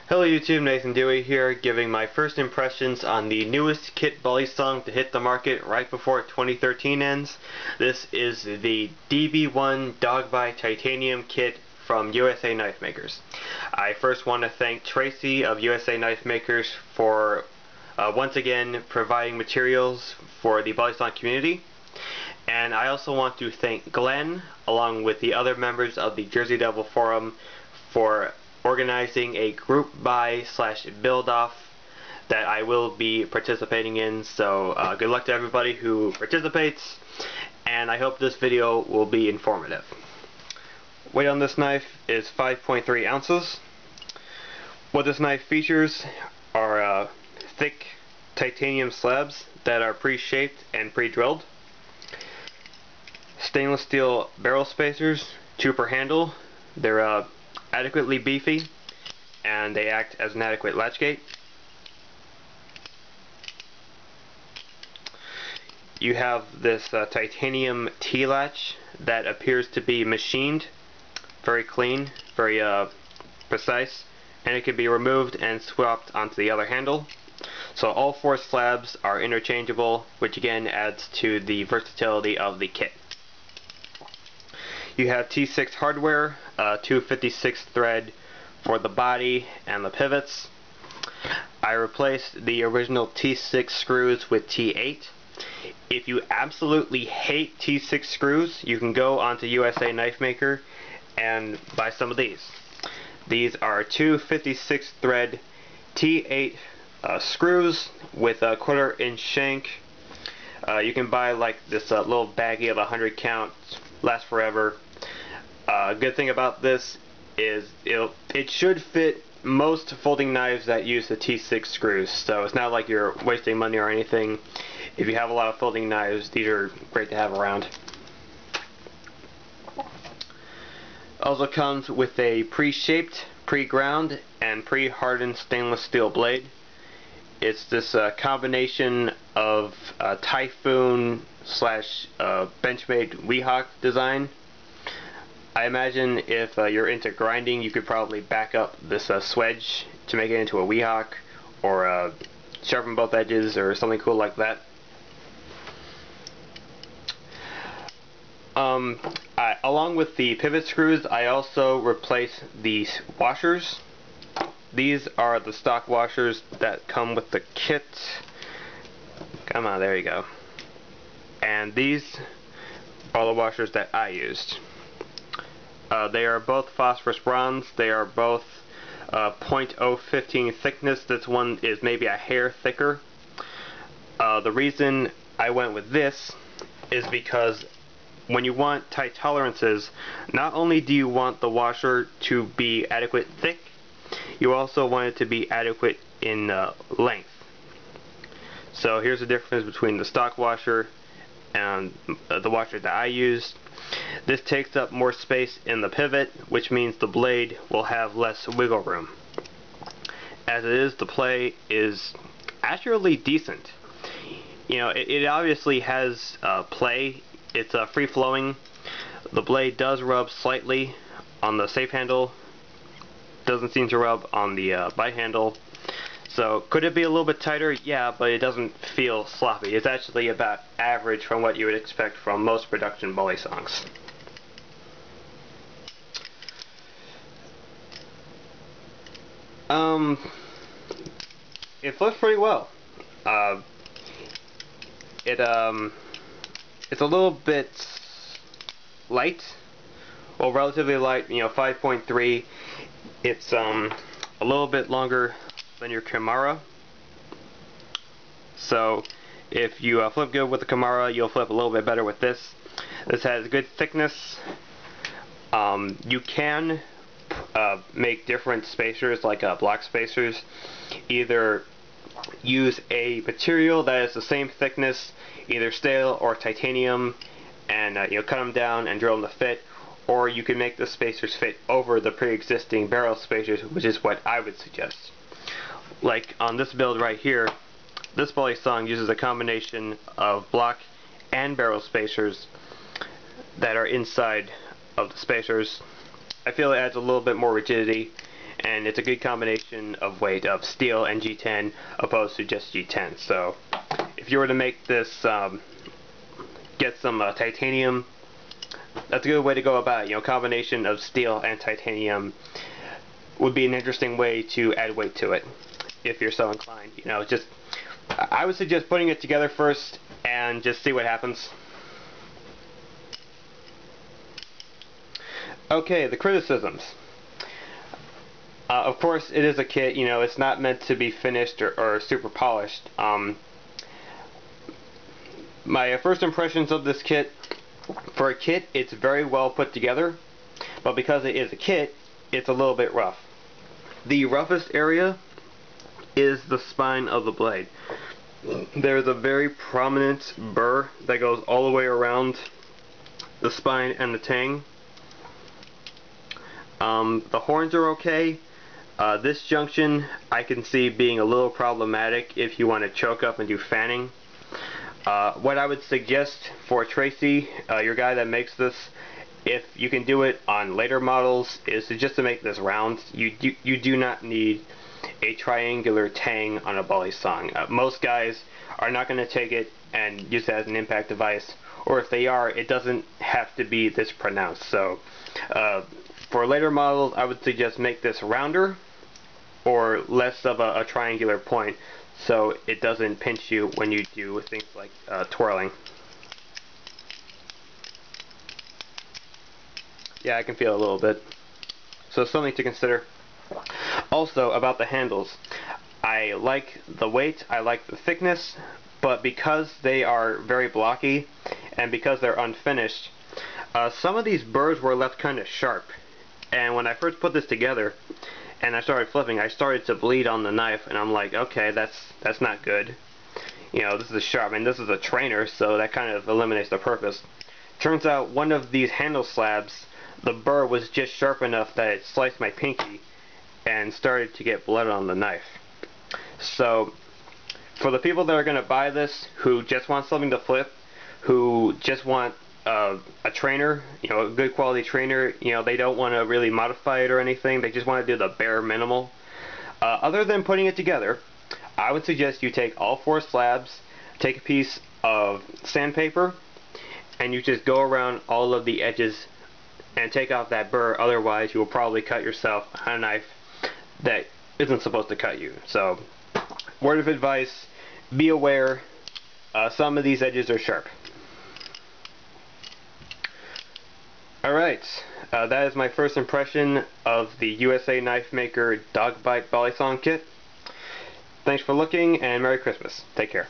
Hello YouTube, Nathan Dewey here, giving my first impressions on the newest kit balisong to hit the market right before 2013 ends. This is the DB1 Dogby Titanium kit from USA Knife Makers. I first want to thank Tracy of USA Knife Makers for once again providing materials for the balisong community. And I also want to thank Glenn, along with the other members of the Jersey Devil Forum, for organizing a group buy / build off that I will be participating in. So good luck to everybody who participates, and I hope this video will be informative. Weight on this knife is 5.3 ounces. What this knife features are thick titanium slabs that are pre-shaped and pre-drilled, stainless steel barrel spacers, 2 per handle. They're adequately beefy, and they act as an adequate latch gate. You have this titanium T-latch that appears to be machined, very clean, very precise, and it can be removed and swapped onto the other handle. So all 4 slabs are interchangeable, which again adds to the versatility of the kit. You have T6 hardware, 256 thread for the body and the pivots. I replaced the original T6 screws with T8. If you absolutely hate T6 screws, you can go onto USA Knife Maker and buy some of these. These are 256 thread T8 screws with a 1/4 inch shank. You can buy like this little baggie of 100 count, lasts forever. Good thing about this is it should fit most folding knives that use the T6 screws, so it's not like you're wasting money or anything. If you have a lot of folding knives, these are great to have around. Also comes with a pre-shaped, pre-ground, and pre-hardened stainless steel blade. It's this combination of Typhoon / Benchmade Weehawk design. I imagine if you're into grinding, you could probably back up this swedge to make it into a Weehawk, or sharpen both edges, or something cool like that. Along with the pivot screws, I also replaced these washers. These are the stock washers that come with the kit. Come on, there you go. And these are the washers that I used. They are both phosphorus bronze. They are both 0.015 thickness. This one is maybe a hair thicker. The reason I went with this is because when you want tight tolerances, not only do you want the washer to be adequate thick, you also want it to be adequate in length. So here's the difference between the stock washer and the washer that I used. This takes up more space in the pivot, which means the blade will have less wiggle room. As it is, the play is actually decent. You know, it obviously has play. It's free-flowing. The blade does rub slightly on the safe handle. Doesn't seem to rub on the bite handle. So could it be a little bit tighter? Yeah, but it doesn't feel sloppy. It's actually about average from what you would expect from most production balisongs. It flips pretty well. It's a little bit light. Well, relatively light, you know, 5.3. It's a little bit longer than your Kimara. So if you flip good with the Kimara, you'll flip a little bit better with this. This has good thickness. You can make different spacers, like block spacers. Either use a material that is the same thickness, either steel or titanium, and cut them down and drill them to fit, or you can make the spacers fit over the pre-existing barrel spacers, which is what I would suggest. Like on this build right here, this balisong uses a combination of block and barrel spacers that are inside of the spacers. I feel it adds a little bit more rigidity, and it's a good combination of weight of steel and G10 opposed to just G10. So if you were to make this, get some titanium, that's a good way to go about it. You know, combination of steel and titanium would be an interesting way to add weight to it if you're so inclined. You know, just I would suggest putting it together first and just see what happens. Okay, the criticisms. Of course, it is a kit. You know, it's not meant to be finished or super polished. My first impressions of this kit: for a kit, it's very well put together, but because it is a kit, it's a little bit rough. The roughest area is the spine of the blade. There's a very prominent burr that goes all the way around the spine and the tang. The horns are okay. This junction I can see being a little problematic if you want to choke up and do fanning. What I would suggest for Tracy, your guy that makes this, if you can do it on later models, is just to make this round. You do not need a triangular tang on a balisong. Most guys are not going to take it and use it as an impact device, or if they are, it doesn't have to be this pronounced. So for later models, I would suggest make this rounder or less of a triangular point, so it doesn't pinch you when you do things like twirling. Yeah, I can feel it a little bit. So something to consider. Also, about the handles. I like the weight, I like the thickness, but because they are very blocky and because they're unfinished, some of these burrs were left kind of sharp. And when I first put this together and I started flipping, I started to bleed on the knife, and I'm like, okay, that's not good. You know, this is sharp, and this is a trainer, so that kind of eliminates the purpose. Turns out one of these handle slabs, the burr was just sharp enough that it sliced my pinky and started to get blood on the knife. So for the people that are going to buy this, who just want something to flip, who just want a trainer, you know, a good quality trainer, you know, they don't want to really modify it or anything, they just want to do the bare minimal. Other than putting it together, I would suggest you take all 4 slabs, take a piece of sandpaper, and you just go around all of the edges and take off that burr. Otherwise you will probably cut yourself on a knife that isn't supposed to cut you. So, word of advice, be aware, some of these edges are sharp. Alright, that is my first impression of the USA Knife Maker Dog Bite Balisong kit. Thanks for looking, and Merry Christmas. Take care.